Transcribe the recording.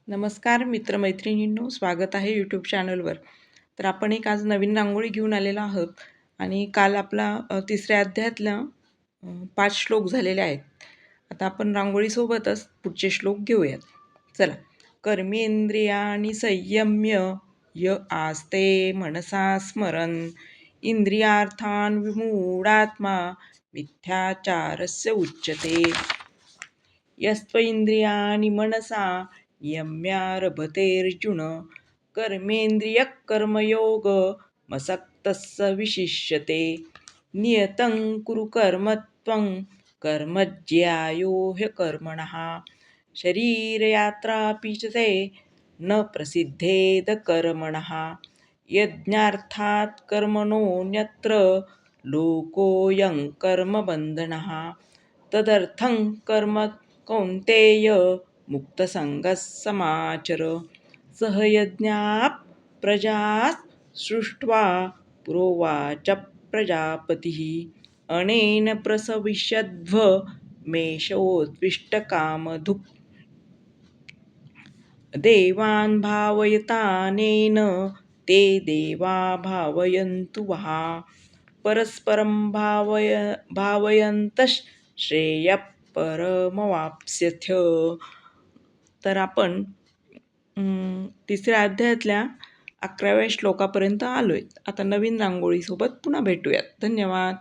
नमस्कार मित्रमैत्रिणींनो, स्वागत आहे यूट्यूब चॅनलवर. तर आपण एक आज नवीन रांगोळी घेऊन आलेलो आहोत आणि काल आपला तिसऱ्या अध्यायातला 5 श्लोक झालेले आहेत. आता आपण रांगोळीसोबतच पुढचे श्लोक घेऊयात. चला. कर्मेंद्रियाणि संयम्य य आस्ते मनसा स्मरन् इंद्रियार्थान् विमूढात्मा मिथ्याचारस्य उच्यते. यस्त्वेन्द्रियाणि मनसा नियम्यारभतेऽर्जुन कर्मेन्द्रियः कर्मयोगमसक्तः विशिष्यते. नियतं कुरु कर्म त्वं कर्म ज्यायो ह्यकर्मणः शरीरयात्रापि च ते न प्रसिद्धेद कर्मणः. यज्ञार्थात् कर्मणोऽन्यत्र लोकोऽयं कर्मबन्धनः. तदर्थं कर्म कौन्तेय मुक्तसंगः समाचर. सह यज्ञात् प्रजाः सृष्ट्वा पुरोवाच प्रजापतिः अनेन प्रसविष्यध्व मेषोत्विष्टकामधुक्. देवान् भावयतानेन ते देवा भावयन्तु वः. परस्परं भावयन्तः श्रेयः परमवाप्स्यथ. तर आपण तिसऱ्या अध्यायातल्या 11व्या श्लोकापर्यंत आलोय. आता नवीन रांगोळीसोबत पुन्हा भेटूयात. धन्यवाद.